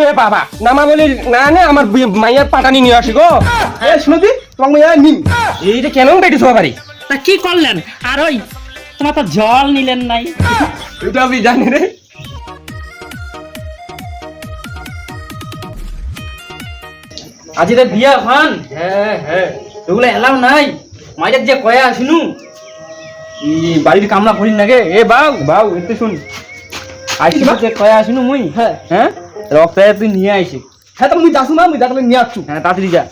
এ বাবা নামা বলি না নে আমার মাইয়ার পাটানি নিয়ে আসি গো। এ শুনতি তোমার মাইয়া নিম এইটা কেন বেটি সবা পারি তা কি করলেন? আর ওই তোমার তো জল নিলেন নাই। এটা আমি জানি রে। আজি তো বিয়া খান। হ্যাঁ হ্যাঁ ওগুলো এলাও নাই। মাইয়ার যে কয়া আসিনু ই বাড়ির কামলা করিন নাগে। এ বাউ বাউ এতে শুন আইছি যে কয়া আসিনু মুই। হ্যাঁ হ্যাঁ রক্ত তুই নিয়ে আইছি। হ্যাঁ তো মুই যাসু না মুই যাতলে নিয়ে আসছু। হ্যাঁ তাড়াতাড়ি যা।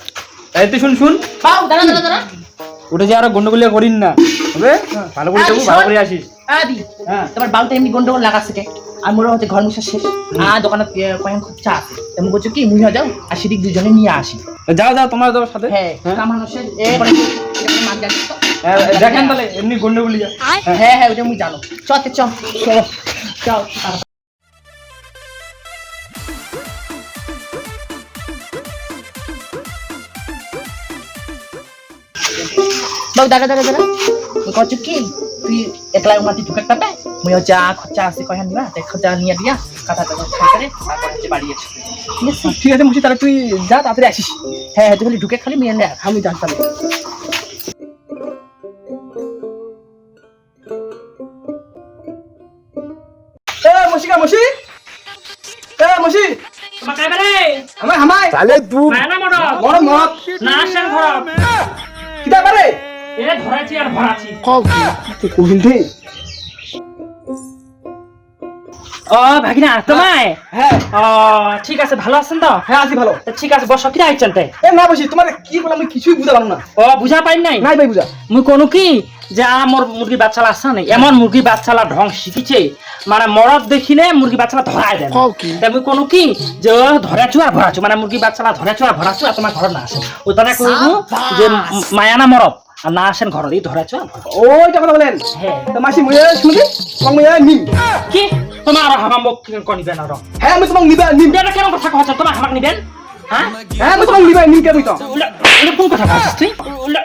এতে শুন শুন বাউ দাঁড়া দাঁড়া দাঁড়া ওটা যে আরো গন্ডগোলিয়া করিন না হবে। ভালো করে যাবো ভালো করে আসিস। আদি হ্যাঁ তোমার বাউটা এমনি গন্ডগোল লাগাচ্ছে কে? আর মোর হচ্ছে ঘর মুছা শেষ দোকানে কয়েক খরচা আছে তুমি বলছো কি মুই যাও আর সেদিক দুজনে নিয়ে আসি। যাও যাও তোমার তোর সাথে। হ্যাঁ কাম মানুষের এবারে মাছ জানিস তো? দেখেন তাহলে এমনি গন্ডগোলিয়া। হ্যাঁ হ্যাঁ ওটা মুই জানো চতে চ চল বাবু দাঁড়া দাঁড়া দাঁড়া কচু কি তুই একলা মাটি ঢুকে পাবে মুই যা খরচা আছে কয়খান দিবা দেখ খরচা নিয়ে দিয়া কথা কথা খাই করে তারপর হচ্ছে বাড়ি আছে ঠিক আছে ঠিক আছে মুছি তাহলে তুই যা তাড়াতাড়ি আসিস। হ্যাঁ হ্যাঁ তুই খালি ঢুকে খালি মেয়ে নে আমি জানতাম এ মশিকা মশি এ মশি তোমার কাইবে রে? আমার হামাই তাহলে তুই মায়না মরদ। বড় মত না আসেন ঘর। কিটা পারে এ ধরাইছি আর ভরাছি। কও কি তুই কইল দে। ও ভাগিনা তোমায়? হ্যাঁ ও ঠিক আছে, ভালো আছেন তো? হ্যাঁ আছি ভালো। তা ঠিক আছে, বসো। কি আইছেন তাই? এ না বসি তোমার কি বললাম আমি কিছুই বুঝালাম না। ও বুঝা পাই নাই? নাই ভাই বুঝা। মুই কোনো কি যে আমার মুরগি বাচ্চালা আছে না, এমন মুরগি বাচ্চালা ঢং শিখিছে মানে মরদ দেখিলে মুরগি বাচ্চালা ধরায় দেয়। তাই মুই কোনো কি যে ধরাছু আর ভরাছু মানে মুরগি বাচ্চালা ধরাছু আর ভরাছু আর তোমার ঘর না আসে ওই তারা কইব যে মায়ানা মরদ আর না আসেন ঘর এই ধরাছু আর ভরাছু। ওইটা কথা বলেন। হ্যাঁ তো মাসি মুই শুনবি তোমার মাইয়া নিম। কি তোমার আর হামামক কনিবেন আর হ্যাঁ আমি তোমাক নিবা নিম। এটা কেন কথা কইছ? তোমার হামাক নিবেন? হ্যাঁ হ্যাঁ আমি তোমাক নিবা নিম কে বুঝতো। ওলা কোন কথা কইছিস তুই? ওলা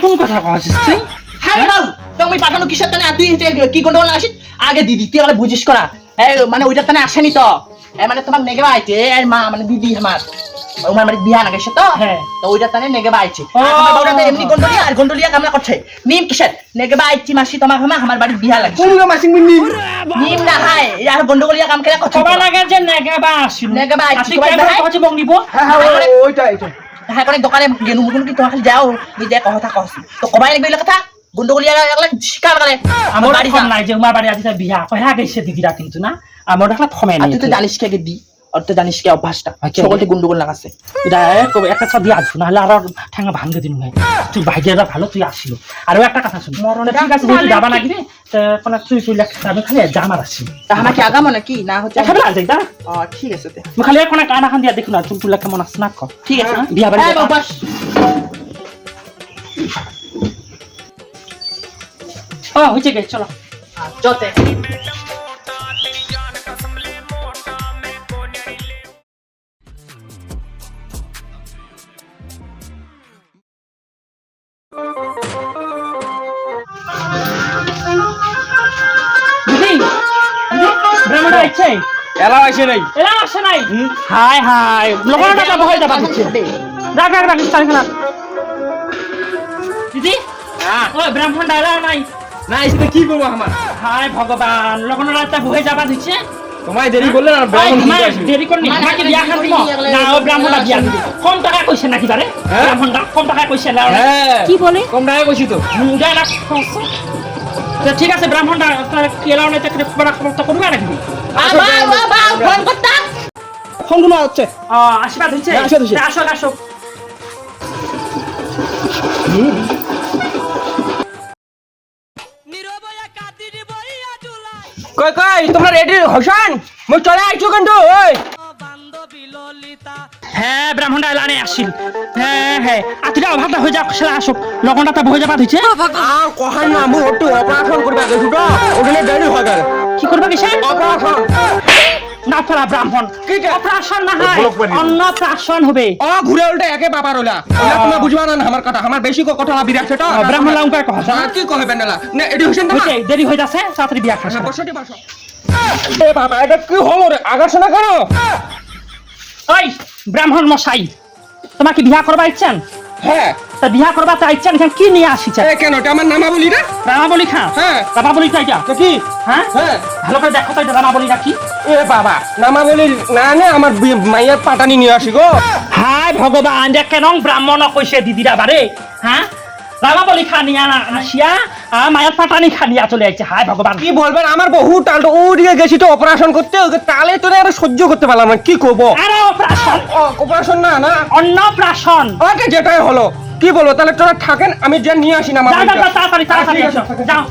কোন কথা কইছিস তুই? হ্যাঁ বাবু তুমি পাঠানো কিসের টানে তুই কি গন্ডগোল আসিস আগে দিদি তুই আগে বুঝিস করা মানে ওইটার টানে আসেনি তো মানে তোমার নেগে আইছে এর মা মানে দিদি আমার আমার মানে বিয়া নাগে তো হ্যাঁ তো ওইটার টানে নেগে আইছে আমার বাবুটা এমনি গন্ডলিয়া আর গন্ডলিয়া কামলা করছে নিম কিসের নেগে আইছি মাসি তোমার আমার বাড়ির বিয়া লাগে কোন মাসি মুই নিম। নিম না হাই আর গন্ডগোলিয়া কাম করে কথা সবাই লাগে যে নেগেবা আসিল নেগেবা আইছি তুই কেন কথা বং নিব? হ্যাঁ হ্যাঁ ওইটা এইটা হ্যাঁ করে দোকানে গেনু মুগুন কি তোমার খালি যাও নিজে কথা কইছি তো কবাই লাগবে এই কথা গন্ডগোলিয়া লাগলে শিকার করে আমার বাড়ি বাড়ি নাই যে আমার বাড়ি আজি বিয়া কয়া গেছে দিদিরা কিন্তু না আমার দেখলা থমে নাই তুই তো জানিস কে দি আর তো জানিস কে অভ্যাসটা আচ্ছা। সকলকে গন্ডগোল লাগাছে একটা ছবি আসবো নাহলে আর ঠেঙ্গা ভাঙতে দিন ভাই তুই ভাগ্যটা ভালো তুই আসিল আর একটা কথা শুন ঠিক আছে তুই যাবা নাকি রে কোন তুই তুই আমি খালি জামার আসি তা আমাকে আগামো নাকি না হচ্ছে খাবে না যাই তা ঠিক আছে খালি এখন কানা খান দিয়া দেখুন না চুল টুলা কেমন আছে না ক ঠিক আছে বিয়া বাড়ি হ্যাঁ বাস ও হইছে গে চলো জতে দিদি ব্রাহ্মণ আইছে এলা আইছে নাই। এলা আসে নাই হাই হাই লগনা টাকা বহাই যাবা দিচ্ছে রাখ রাখ রাখ স্টাইল দিদি ওই ব্রাহ্মণ ডালা নাই না এসে কি করব আমার। হাই ভগবান লগনা রাস্তা বহে যাবা দিচ্ছে তোমায় দেরি করলে আর ব্রাহ্মণ কি আসবে। দেরি করনি আমাকে বিয়া খান দিব না ও ব্রাহ্মণটা বিয়া দিব কম টাকা কইছে নাকি বারে ব্রাহ্মণটা কম টাকা কইছে না হ্যাঁ কি বলে কম টাকা কইছি তো। যায় না তো ঠিক আছে ব্রাহ্মণটা কেলাও নাই তাকে খবর তো করবে নাকি বাবা বাবা ফোন করতা ফোন কোন হচ্ছে। আশীর্বাদ হচ্ছে আশীর্বাদ হচ্ছে। আসো আসো কই কই তোমরা রেডি হইছান মই চলে আইছো কিন্তু ওই হ্যাঁ ব্রাহ্মণটা এলানে আসিল হ্যাঁ হ্যাঁ আতিরা অভাবটা হয়ে যাক সেলা আসুক লগনটা তা বহে যাবা হইছে আর কহান না মই একটু অপারেশন করবা গেছু তো ওখানে দেরি হয়ে গেল। কি করবে কিসে অপারেশন না ফেলা ব্রাহ্মণ কি অপারেশন না হয় অন্নপ্রাশন হবে ঘুরে উল্টে একে বাবার হলা তোমরা বুঝবা না আমার কথা আমার বেশি কথা না বিরাট সেটা ব্রাহ্মণ লাউকার কথা কি কইবেন না না এডি হইছেন না হইছে দেরি হয়ে যাচ্ছে তাড়াতাড়ি বিয়া খাস বসটি বসো। এ বাবা এটা কি হলো রে আগাছ না কেন ব্রাহ্মণ মশাই তোমাকে বিয়া করবা ইচ্ছেন? হ্যাঁ তা বিয়া করবা তা ইচ্ছেন এখানে কি নিয়ে আসিছেন? কেন এটা আমার নামাবলি না? রামাবলি খা? হ্যাঁ। রামাবলিটা এটা তো কি? হ্যাঁ হ্যাঁ ভালো করে দেখো তো এটা রামাবলিটা কি? এ বাবা নামাবলি না নে আমার মাইয়ার পাটানি নিয়ে আসি গো। হায় ভগবান যে কেন ব্রাহ্মণ কইছে দিদিরা বারে হ্যাঁ রামাবলি খা নিয়ে আসিয়া মায়ের পাটানি খা নিয়ে চলে যাচ্ছে। হায় ভগবান কি বলবেন আমার বহু টাল ও দিকে গেছি তো অপারেশন করতে ওকে তালে তো আর সহ্য করতে পারলাম না কি করবো। আরে অপ্রাশন অপারেশন না না অন্নপ্রাশন। ওকে যেটাই হলো কি বলবো তাহলে তোরা থাকেন আমি যে নিয়ে আসি না আমার যাও যাও তাড়াতাড়ি তাড়াতাড়ি এসো যাও।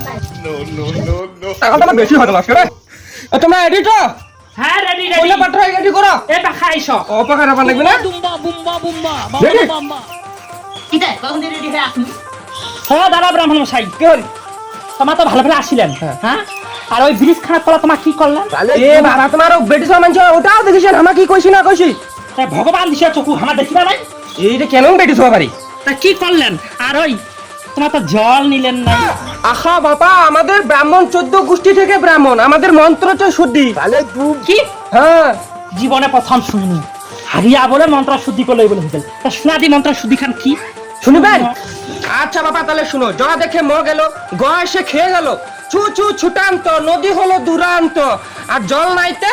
টাকাটা আমার বেশি হয়ে গেল আজকে রে। তোমরা রেডি তো? হ্যাঁ রেডি রেডি কইলা পাত্র রেডি করো। এটা খাইছো অপকার আবার লাগবে না রেডি কিটা কখন রেডি হয়ে আসুন? হ্যাঁ দাদা ব্রাহ্মণ মশাই কি হল তোমার তো ভালো ভালো আসিলেন হ্যাঁ আর ওই ব্রিজ খানার তলা তোমার কি করলেন? এ বাবা তোমার বেটি মানছ ওটাও দেখেছেন আমার কি কইছি না কইছি তা ভগবান দিছে চকু আমার দেখিবা নাই এইটা কেন বেটি সবা পারি তা কি করলেন? আর ওই তোমার তো জল নিলেন না। আহা বাবা আমাদের ব্রাহ্মণ 14 গোষ্ঠী থেকে ব্রাহ্মণ আমাদের মন্ত্র তো শুদ্ধি কি হ্যাঁ জীবনে প্রথম শুনিনি হারিয়া বলে মন্ত্র শুদ্ধি করলে বলে হইল। তা সোনাদি মন্ত্র শুদ্ধি খান কি শুনবেন? আচ্ছা বাবা তাহলে শুনো জড়া দেখে ম গেল গ এসে খেয়ে গেল ছু ছু ছুটান্ত নদী হলো দুরান্ত আর জল নাইতে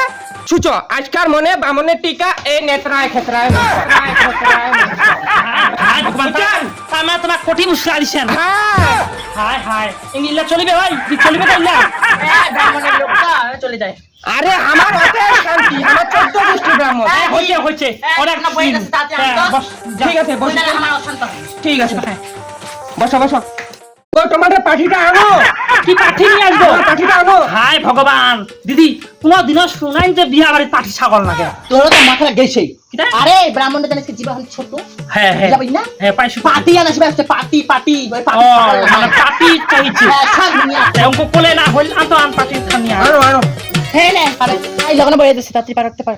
ছুচ আজকার মনে বামনের টিকা এই নেত্রায় ক্ষেত্রায় হায় ভগবান আমার তোমার কঠিন উৎসাহ দিছেন। হ্যাঁ হায় হায় ইংলিলা চলিবে ভাই চলিবে তাই না? ব্রাহ্মণের লোকটা চলে যায়। আরে আমার অতে শান্তি আমার 14 গোষ্ঠী ব্রাহ্মণ হয়েছে হয়েছে অনেক বইয়ের কাছে তাড়াতাড়ি হ্যাঁ, আনো তো। বস, যা। ঠিক আছে বসো আমার অশান্ত। ঠিক আছে বসো বসো ও তোমাদের পাঠিটা আনো কি পাঠি নিয়ে আসবো? তোমার পাঠিটা আনো হায় ভগবান দিদি কোনদিনও শুনাই যে বিয়া বাড়ির পাঠি ছাগল লাগে। তোর তো মাথা গেছে। কিটা? আরে ব্রাহ্মণটা জানিস কি জীবন ছোট। হ্যাঁ হ্যাঁ যাবি না? হ্যাঁ পাইছো পার্টি আনাস ব্যস্ত পার্টি পার্টি ওই ও পার্টি মানে পাটি চাইছে হ্যাঁ ছাগ নিয়া অঙ্ক কোলে না হইল তো আন পাটি খানিয়া আনো আনো হ্যাঁ না আরে এই লগনে বইয়ে দিছি তাড়াতাড়ি পারতে পার